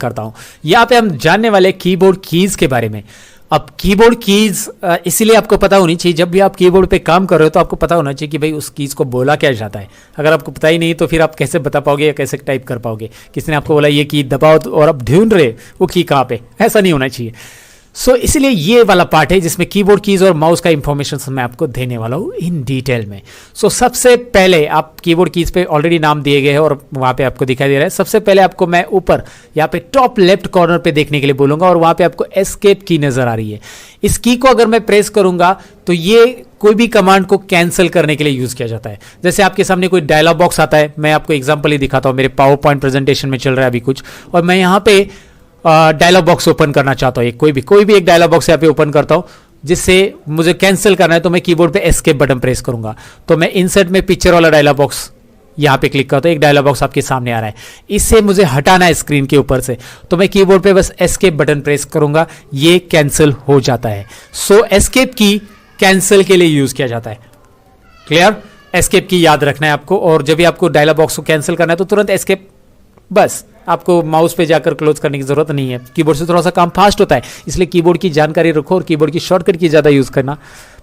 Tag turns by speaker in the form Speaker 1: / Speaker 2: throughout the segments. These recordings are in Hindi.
Speaker 1: करता हूं। यहाँ पे हम जानने वाले कीबोर्ड कीज के बारे में। अब कीबोर्ड कीज इसीलिए आपको पता होनी चाहिए, जब भी आप कीबोर्ड पे काम कर रहे हो तो आपको पता होना चाहिए कि भाई उस कीज को बोला क्या जाता है। अगर आपको पता ही नहीं तो फिर आप कैसे बता पाओगे या कैसे टाइप कर पाओगे। किसी ने आपको बोला ये की दबाओ और आप ढूंढ रहे वो की कहाँ पे, ऐसा नहीं होना चाहिए। सो इसलिए ये वाला पार्ट है जिसमें कीबोर्ड कीज और माउस का इंफॉर्मेशन मैं आपको देने वाला हूँ इन डिटेल में। सो सबसे पहले आप कीबोर्ड कीज पे ऑलरेडी नाम दिए गए हैं और वहाँ पे आपको दिखाई दे रहा है। सबसे पहले आपको मैं ऊपर यहाँ पे टॉप लेफ्ट कॉर्नर पे देखने के लिए बोलूंगा और वहाँ पे आपको एस्केप की नजर आ रही है। इस की को अगर मैं प्रेस करूंगा तो ये कोई भी कमांड को कैंसिल करने के लिए यूज किया जाता है। जैसे आपके सामने कोई डायलॉग बॉक्स आता है, मैं आपको एग्जाम्पल ही दिखाता हूँ। मेरे पावर पॉइंट प्रेजेंटेशन में चल रहा है अभी कुछ, और मैं यहाँ पे डायलॉग बॉक्स ओपन करना चाहता हूँ। कोई भी एक डायलॉग बॉक्स यहाँ पे ओपन करता हूँ जिससे मुझे कैंसिल करना है, तो मैं कीबोर्ड पे एस्केप बटन प्रेस करूंगा। तो मैं इंसर्ट में पिक्चर वाला डायलॉग बॉक्स यहाँ पे क्लिक करता हूँ, एक डायलॉग बॉक्स आपके सामने आ रहा है। इससे मुझे हटाना है स्क्रीन के ऊपर से, तो मैं कीबोर्ड पे बस एस्केप बटन प्रेस करूंगा, ये कैंसिल हो जाता है। सो एस्केप की कैंसिल के लिए यूज किया जाता है। क्लियर? एस्केप की याद रखना है आपको, और जब भी आपको डायलॉग बॉक्स को कैंसिल करना है तो तुरंत एस्केप, बस आपको माउस पे जाकर क्लोज करने की जरूरत नहीं है। कीबोर्ड से थोड़ा सा काम फास्ट होता है, इसलिए कीबोर्ड की जानकारी रखो और कीबोर्ड की शॉर्टकट की ज्यादा यूज करना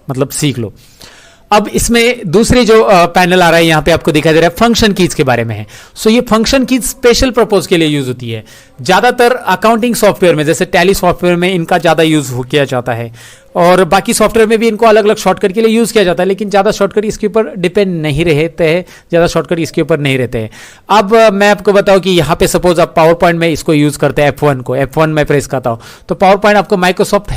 Speaker 1: मतलब सीख लो। अब इसमें दूसरी जो पैनल आ रहा है यहाँ पे आपको दिखाई दे रहा है, फंक्शन कीज के बारे में है। सो ये फंक्शन कीज स्पेशल पर्पज के लिए यूज होती है। ज्यादातर अकाउंटिंग सॉफ्टवेयर में, जैसे टैली सॉफ्टवेयर में इनका ज्यादा यूज किया जाता है, और बाकी सॉफ्टवेयर में भी इनको अलग अलग शॉर्टकट के लिए यूज किया जाता है, लेकिन ज्यादा शॉर्टकट इसके ऊपर डिपेंड नहीं रहते हैं, ज्यादा शॉर्टकट इसके ऊपर नहीं रहते हैं। अब मैं आपको बताऊं कि यहाँ पे सपोज आप पावर पॉइंट में इसको यूज करते हैं, F1 में प्रेस करता हूं तो पावर पॉइंट आपको माइक्रोसॉफ्ट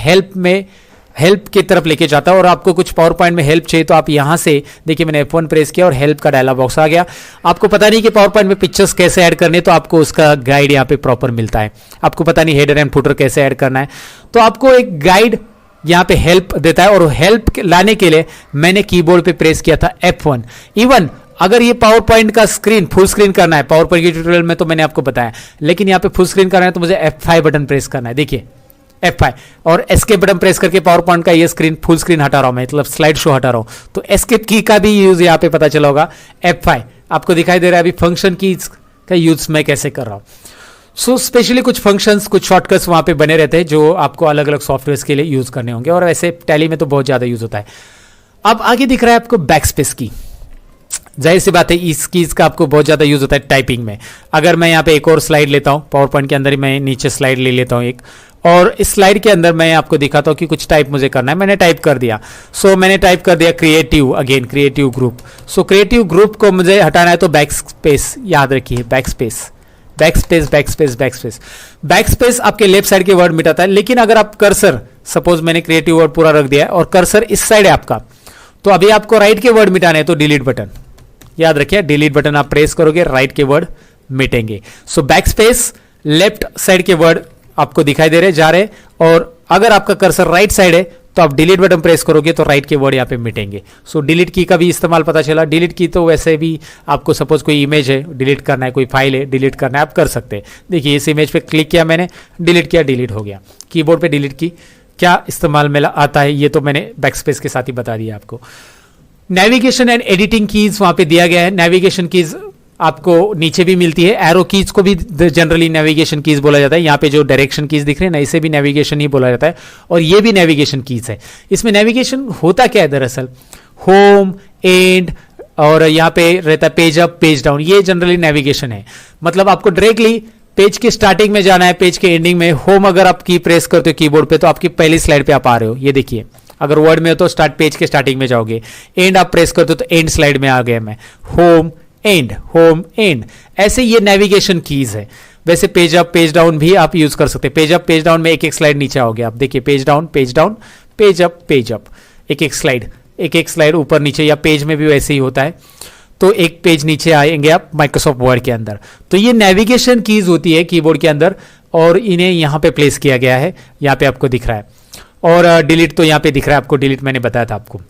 Speaker 1: हेल्प की तरफ लेके जाता है, और आपको कुछ पावर पॉइंट में हेल्प चाहिए तो आप यहां से देखिए मैंने F1 प्रेस किया और हेल्प का डायलॉग बॉक्स आ गया। आपको पता नहीं कि पावर पॉइंट में पिक्चर्स कैसे ऐड करने, तो आपको उसका गाइड यहाँ पे प्रॉपर मिलता है। आपको पता नहीं हेडर एंड फुटर कैसे ऐड करना है, तो आपको एक गाइड यहाँ पे हेल्प देता है, और हेल्प लाने के लिए मैंने कीबोर्ड पे प्रेस किया था F1। इवन अगर ये पावर पॉइंट का स्क्रीन फुल स्क्रीन करना है, पावर पॉइंट के ट्यूटोरियल में तो मैंने आपको बताया, लेकिन यहाँ पे फुल स्क्रीन करना है तो मुझे F5 बटन प्रेस करना है। देखिए F5 और एस्केप बटन प्रेस करके पावर पॉइंट का ये स्क्रीन फुल स्क्रीन हटा रहा हूं मैं, मतलब स्लाइड शो हटा रहा हूं। तो एस्केप की का भी यूज यहाँ पे पता चला होगा। F5 आपको दिखाई दे रहा है। अभी फंक्शन की का यूज मैं कैसे कर रहा हूं। सो स्पेशली कुछ फंक्शंस, कुछ शॉर्टकट्स वहां पे बने रहते हैं जो आपको अलग अलग सॉफ्टवेयर के लिए यूज करने होंगे, और वैसे टैली में तो बहुत ज्यादा यूज होता है। अब आगे दिख रहा है आपको बैकस्पेस की। जाहिर सी बात है इस कीज का आपको बहुत ज्यादा यूज होता है टाइपिंग में। अगर मैं यहाँ पे एक और स्लाइड लेता हूँ, पावर पॉइंट के अंदर ही मैं नीचे स्लाइड ले लेता हूँ एक, और इस स्लाइड के अंदर मैं आपको दिखाता हूँ कि कुछ टाइप मुझे करना है। मैंने टाइप कर दिया। सो मैंने टाइप कर दिया creative group. So creative group को मुझे हटाना है तो बैकस्पेस, याद रखिए बैकस्पेस आपके लेफ्ट साइड के वर्ड मिटाता है। लेकिन अगर आप कर्सर, सपोज मैंने क्रिएटिव वर्ड पूरा रख दिया और कर्सर इस साइड है आपका, तो अभी आपको राइट के वर्ड मिटाने हैं तो डिलीट बटन, याद रखिए डिलीट बटन आप प्रेस करोगे राइट के वर्ड मिटेंगे। सो बैकस्पेस लेफ्ट साइड के वर्ड आपको दिखाई दे रहे जा रहे, और अगर आपका कर्सर राइट साइड है तो आप डिलीट बटन प्रेस करोगे तो राइट के वर्ड यहाँ पे मिटेंगे। सो डिलीट की का भी इस्तेमाल पता चला। डिलीट की तो वैसे भी आपको सपोज कोई इमेज है डिलीट करना है, कोई फाइल है डिलीट करना है, आप कर सकते हैं। देखिए इस इमेज पे क्लिक किया मैंने, डिलीट किया, डिलीट हो गया। कीबोर्ड पे डिलीट की क्या इस्तेमाल में आता है ये तो मैंने बैकस्पेस के साथ ही बता दिया आपको। नेविगेशन एंड एडिटिंग कीज वहां पे दिया गया है। नेविगेशन कीज आपको नीचे भी मिलती है। एरो कीज को भी जनरली नेविगेशन कीज बोला जाता है। यहाँ पे जो डायरेक्शन कीज दिख रहे हैं ना, इसे भी नेविगेशन ही बोला जाता है, और ये भी नेविगेशन कीज है। इसमें नेविगेशन होता क्या है दरअसल, होम, एंड, और यहाँ पे रहता है पेज अप, पेज डाउन, ये जनरली नेविगेशन है। मतलब आपको डायरेक्टली पेज के स्टार्टिंग में जाना है, पेज के एंडिंग में। होम अगर आप की प्रेस करते हो कीबोर्ड पे तो आपकी पहली स्लाइड पे आप आ रहे हो, ये देखिए। अगर वर्ड में हो तो स्टार्ट पेज के स्टार्टिंग में जाओगे। एंड आप प्रेस करते हो तो एंड स्लाइड में आ गया मैं। होम एंड, ऐसे ये नेविगेशन कीज है। वैसे पेज अप, पेज डाउन भी आप यूज कर सकते हैं। पेज अप, पेज डाउन में एक स्लाइड नीचे आओगे आप, देखिए पेज डाउन, पेज अप, एक स्लाइड ऊपर नीचे, या पेज में भी वैसे ही होता है। तो एक पेज नीचे आएंगे आप माइक्रोसॉफ्ट वर्ड के अंदर। तो ये नेविगेशन कीज होती है कीबोर्ड के अंदर, और इन्हें यहां पे प्लेस किया गया है। यहां पे आपको दिख रहा है, और डिलीट तो यहां पे दिख रहा है आपको, डिलीट मैंने बताया था आपको।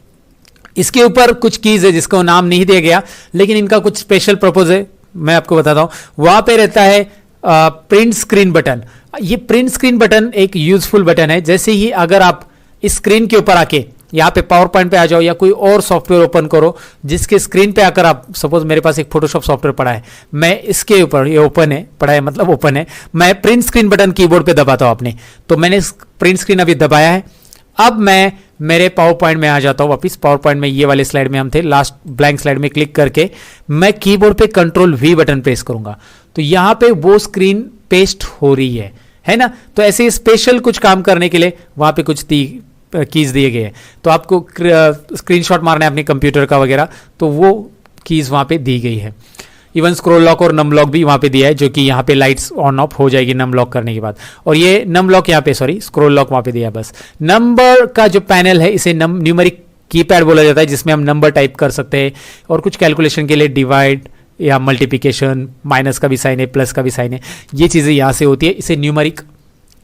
Speaker 1: इसके ऊपर कुछ कीज है जिसको नाम नहीं दिया गया, लेकिन इनका कुछ स्पेशल पर्पज है, मैं आपको बताता हूं। वहां पे रहता है प्रिंट स्क्रीन बटन। ये प्रिंट स्क्रीन बटन एक यूजफुल बटन है। जैसे ही अगर आप इस स्क्रीन के ऊपर आके यहाँ पे पावर पॉइंट पे आ जाओ या कोई और सॉफ्टवेयर ओपन करो जिसके स्क्रीन पे आकर आप, सपोज मेरे पास एक फोटोशॉप सॉफ्टवेयर पड़ा है, मैं इसके ऊपर, ये ओपन है, पड़ा है मतलब ओपन है, मैं प्रिंट स्क्रीन बटन कीबोर्ड पे दबाता हूँ अपने, तो मैंने प्रिंट स्क्रीन अभी दबाया है। अब मैं मेरे पावर पॉइंट में आ जाता हूँ वापिस। पावर पॉइंट में ये वाले स्लाइड में हम थे, लास्ट ब्लैंक स्लाइड में क्लिक करके मैं कीबोर्ड पे कंट्रोल वी बटन प्रेस करूंगा, तो यहाँ पे वो स्क्रीन पेस्ट हो रही है ना। तो ऐसे स्पेशल कुछ काम करने के लिए वहां पे कुछ कीज दिए गए हैं, तो आपको स्क्रीनशॉट मारना है अपने कंप्यूटर का वगैरह, तो वो कीज वहां पे दी गई है। इवन स्क्रॉल लॉक और नम लॉक भी वहां पे दिया है, जो कि यहाँ पे लाइट्स ऑन ऑफ हो जाएगी नम लॉक करने के बाद। और ये नम लॉक यहाँ पे, सॉरी स्क्रॉल लॉक वहां पे दिया है बस। नंबर का जो पैनल है इसे न्यूमेरिक कीपैड बोला जाता है, जिसमें हम नंबर टाइप कर सकते हैं और कुछ कैलकुलेशन के लिए डिवाइड या मल्टीप्लिकेशन, माइनस का भी साइन है, प्लस का भी साइन है, ये चीजें यहां से होती है, इसे न्यूमेरिक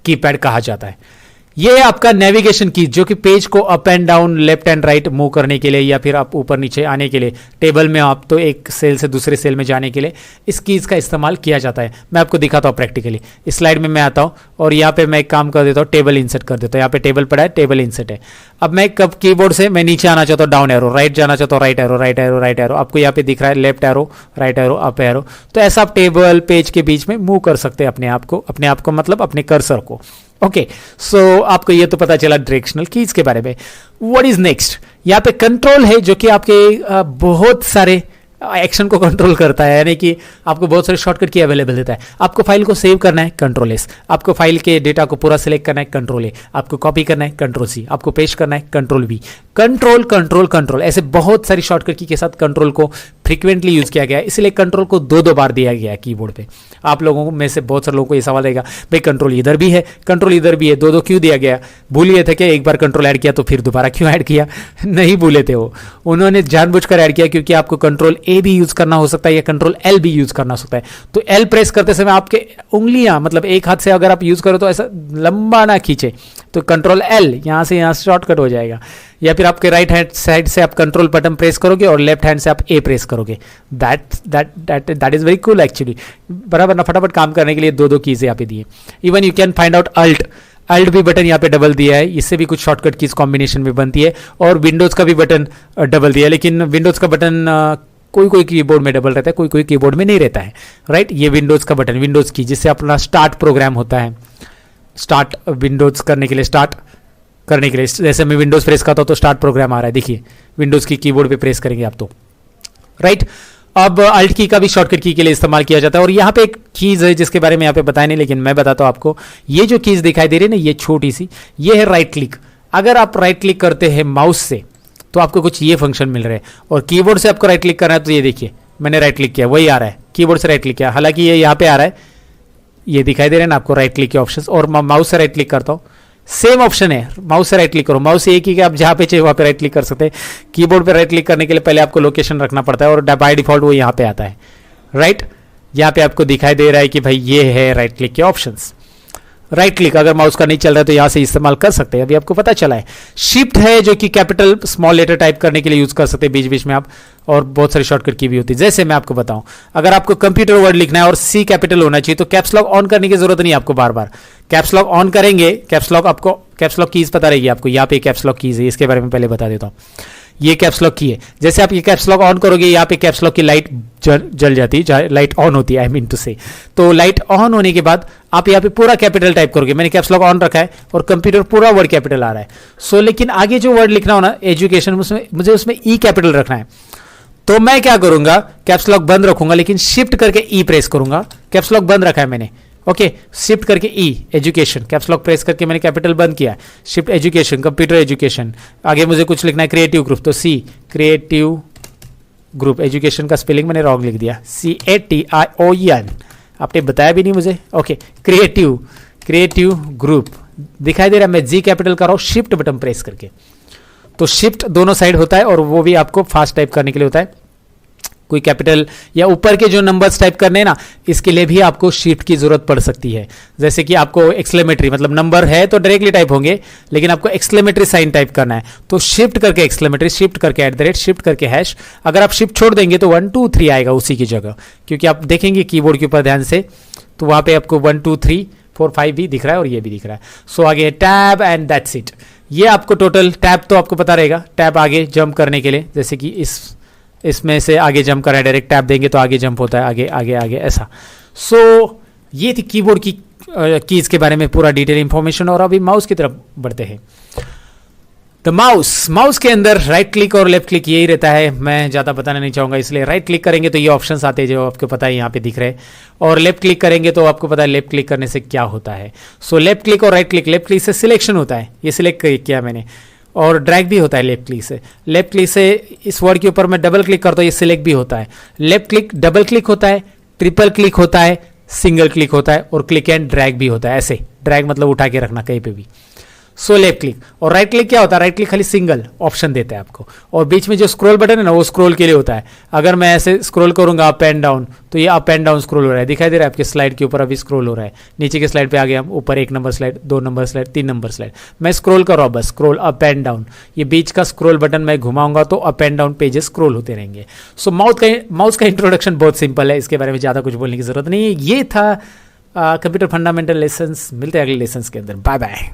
Speaker 1: कीपैड कहा जाता है। ये है आपका नेविगेशन की, जो कि पेज को up and down, left and right move करने के लिए या फिर आप ऊपर नीचे आने के लिए, टेबल में आप तो एक सेल से दूसरे सेल में जाने के लिए इस कीज का इस्तेमाल किया जाता है। मैं आपको दिखाता हूँ प्रैक्टिकली। इस स्लाइड में मैं आता हूँ और यहाँ पे मैं एक काम कर देता हूँ, टेबल इंसर्ट कर देता हूँ। यहाँ पे टेबल पड़ा है, टेबल इंसर्ट है। अब मैं कब कीबोर्ड से मैं नीचे आना चाहता हूँ, डाउन एरो, राइट जाना चाहता हूँ, right arrow, right arrow, right arrow, आपको यहाँ पे दिख रहा है left arrow, right arrow, up arrow. तो ऐसा आप टेबल पेज के बीच में मूव कर सकते हैं अपने आप को मतलब अपने कर्सर को। ओके, सो आपको ये तो पता चला डायरेक्शनल कीज के बारे में। What is next? यहाँ पे कंट्रोल है, जो कि आपके बहुत सारे एक्शन को कंट्रोल करता है, यानी कि आपको बहुत सारे शॉर्टकट की अवेलेबल देता है। आपको फाइल को सेव करना है, कंट्रोल एस। आपको फाइल के डेटा को पूरा सिलेक्ट करना है, कंट्रोल ए। आपको कॉपी करना है, कंट्रोल सी। आपको पेस्ट करना है, control we. Control control control, ऐसे बहुत सारी शॉर्टकट की के साथ कंट्रोल को फ्रीक्वेंटली यूज किया गया है, इसलिए कंट्रोल को दो बार दिया गया है कीबोर्ड पे। आप लोगों में से बहुत सारे लोगों को ये सवाल रहेगा, भाई कंट्रोल इधर भी है, कंट्रोल इधर भी है, दो क्यों दिया गया? भूल गए थे कि एक बार कंट्रोल ऐड किया तो फिर दोबारा क्यों ऐड किया? नहीं भूले थे, वो उन्होंने जानबूझकर ऐड किया, क्योंकि आपको कंट्रोल ए भी यूज करना हो सकता है या कंट्रोल एल भी यूज करना हो सकता है। तो एल प्रेस करते समय आपके उंगलियां, मतलब एक हाथ से अगर आप यूज करो तो ऐसा लंबा ना खींचे, तो कंट्रोल एल यहां से शॉर्टकट हो जाएगा। या फिर आपके राइट हैंड साइड से आप कंट्रोल बटन प्रेस करोगे और लेफ्ट हैंड से आप ए प्रेस करोगे। That is very cool actually. बराबर ना, फटाफट काम करने के लिए दो कीज यहाँ पे दिए। Even you can find out alt भी बटन यहाँ पे डबल दिया है, इससे भी कुछ शॉर्टकट कीज कॉम्बिनेशन में बनती है। और विंडोज का भी बटन डबल दिया है, लेकिन विंडोज का बटन कोई कीबोर्ड में डबल रहता है, कोई कीबोर्ड में नहीं रहता है, राइट। ये विंडोज का बटन, विंडोज की, जिससे अपना स्टार्ट प्रोग्राम होता है। स्टार्ट विंडोज करने के लिए, स्टार्ट करने के लिए जैसे मैं विंडोज प्रेस करता हूं तो स्टार्ट प्रोग्राम आ रहा है, देखिए विंडोज की कीबोर्ड पे प्रेस करेंगे आप तो, राइट। अब अल्ट की का भी शॉर्टकट की के लिए इस्तेमाल किया जाता है। और यहाँ पे एक चीज है जिसके बारे में यहाँ पे बताया नहीं, लेकिन मैं बताता हूँ आपको। ये जो चीज दिखाई दे रही है ना, ये छोटी सी, ये है राइट क्लिक। अगर आप राइट क्लिक करते हैं माउस से तो आपको कुछ ये फंक्शन मिल रहे हैं, और कीबोर्ड से आपको राइट क्लिक करना है तो ये देखिए मैंने राइट क्लिक किया, वही आ रहा है, कीबोर्ड से राइट क्लिक किया। हालांकि ये यहाँ पे आ रहा है, ये दिखाई दे रहे हैं ना आपको राइट क्लिक के ऑप्शन। और माउस से राइट क्लिक करता हूँ, सेम ऑप्शन है, माउस से राइट क्लिक करो। माउस से एक ही कि आप जहां पे चाहिए वहां पे राइट क्लिक कर सकते हैं। कीबोर्ड पे राइट क्लिक करने के लिए पहले आपको लोकेशन रखना पड़ता है, और बाय डिफॉल्ट वो यहाँ पे आता है, राइट। यहाँ पे आपको दिखाई दे रहा है कि भाई ये है राइट क्लिक के ऑप्शंस। राइट क्लिक अगर माउस का नहीं चल रहा है तो यहां से इस्तेमाल कर सकते हैं, अभी आपको पता चला है। शिफ्ट है जो कि कैपिटल स्मॉल लेटर टाइप करने के लिए यूज कर सकते हैं बीच बीच में आप, और बहुत सारी शॉर्टकट की भी होती है। जैसे मैं आपको बताऊं, अगर आपको कंप्यूटर वर्ड लिखना है और सी कैपिटल होना चाहिए तो कैप्स लॉक ऑन करने की जरूरत नहीं है आपको बार बार। कैप्स लॉक ऑन करेंगे, कैप्स लॉक आपको कैप्स लॉक कीज पता रहेगी आपको। यहाँ पे कैप्स लॉक कीज है, इसके बारे में पहले बता देता हूँ। ये कैप्स लॉक की है, जैसे आप ये कैप्स लॉक ऑन करोगे यहाँ पे कैप्स लॉक की लाइट जल जाती है, लाइट ऑन होती है, आई मीन टू से। तो लाइट ऑन होने के बाद आप यहाँ पे पूरा कैपिटल टाइप करोगे। मैंने कैप्स लॉक ऑन रखा है और कंप्यूटर पूरा वर्ड कैपिटल आ रहा है। सो लेकिन आगे जो वर्ड लिखना हो ना, एजुकेशन, मुझे उसमें ई कैपिटल रखना है। तो मैं क्या करूंगा, कैप्स लॉक बंद रखूंगा लेकिन शिफ्ट करके ई प्रेस करूंगा। कैप्स लॉक बंद रखा है मैंने, ओके, शिफ्ट करके ई एजुकेशन, कैप्स लॉक प्रेस करके मैंने कैपिटल बंद किया, शिफ्ट एजुकेशन, कंप्यूटर एजुकेशन। आगे मुझे कुछ लिखना है क्रिएटिव ग्रुप, तो सी क्रिएटिव ग्रुप। एजुकेशन का स्पेलिंग मैंने रॉन्ग लिख दिया, CATION, आपने बताया भी नहीं मुझे, ओके। क्रिएटिव ग्रुप दिखाई दे रहा है, मैं जी कैपिटल कर रहा हूं शिफ्ट बटन प्रेस करके। तो शिफ्ट दोनों साइड होता है, और वो भी आपको फास्ट टाइप करने के लिए होता है। कोई कैपिटल या ऊपर के जो नंबर्स टाइप करने हैं ना, इसके लिए भी आपको शिफ्ट की जरूरत पड़ सकती है। जैसे कि आपको एक्सक्लेमेटरी, मतलब नंबर है तो डायरेक्टली टाइप होंगे, लेकिन आपको एक्सक्लेमेटरी साइन टाइप करना है तो शिफ्ट करके एक्सक्लेमेटरी, शिफ्ट करके @ शिफ्ट करके हैश। अगर आप शिफ्ट छोड़ देंगे तो 1 2 3 आएगा उसी की जगह, क्योंकि आप देखेंगे कीबोर्ड के ऊपर ध्यान से तो वहां पे आपको 1 2 3 4 5 भी दिख रहा है और ये भी दिख रहा है। सो आगे टैब एंड दैट्स इट। ये आपको टोटल टैब तो आपको पता रहेगा, टैब आगे जंप करने के लिए, जैसे कि इसमें से आगे जंप करना है, डायरेक्ट टैब देंगे तो आगे जंप होता है, आगे आगे आगे ऐसा। सो ये थी कीबोर्ड की कीज़ के बारे में पूरा डिटेल इंफॉर्मेशन। और अभी माउस की तरफ बढ़ते हैं। तो माउस के अंदर राइट क्लिक और लेफ्ट क्लिक यही रहता है, मैं ज़्यादा बताना नहीं चाहूँगा, इसलिए राइट क्लिक करेंगे तो ये ऑप्शंस आते हैं जो आपको पता है यहाँ पे दिख रहे हैं, और लेफ्ट क्लिक करेंगे तो आपको पता है लेफ्ट क्लिक करने से क्या होता है। सो लेफ्ट क्लिक और राइट क्लिक, लेफ्ट क्लिक से सिलेक्शन होता है, ये सिलेक्ट किया मैंने, और ड्रैग भी होता है लेफ्ट क्लिक से। लेफ्ट क्लिक से इस वर्ड के ऊपर मैं डबल क्लिक करता हूँ, ये सिलेक्ट भी होता है। लेफ्ट क्लिक डबल क्लिक होता है, ट्रिपल क्लिक होता है, सिंगल क्लिक होता है, और क्लिक एंड ड्रैग भी होता है। ऐसे ड्रैग मतलब उठा के रखना कहीं पे भी। सो लेफ्ट क्लिक और राइट क्लिक क्या होता है, राइट क्लिक खाली सिंगल ऑप्शन देता है आपको, और बीच में जो स्क्रॉल बटन है ना वो स्क्रॉल के लिए होता है। अगर मैं ऐसे स्क्रॉल करूंगा अप एंड डाउन तो ये अप एंड डाउन स्क्रॉल हो रहा है, दिखाई दे रहा है आपके स्लाइड के ऊपर, अभी स्क्रॉल हो रहा है। नीचे के स्लाइड पे आ गए हम, ऊपर 1 number slide, 2 number slide, 3 number slide, मैं स्क्रॉल कर रहा हूँ बस, स्क्रॉल अप एंड डाउन। ये बीच का स्क्रॉल बटन मैं घुमाऊंगा तो up and down pages scroll होते रहेंगे। सो माउस का इंट्रोडक्शन बहुत सिंपल है, इसके बारे में ज़्यादा कुछ बोलने की जरूरत नहीं है। ये था कंप्यूटर फंडामेंटल लेसन्स। मिलते हैं अगले लेसन्स के अंदर। Bye bye.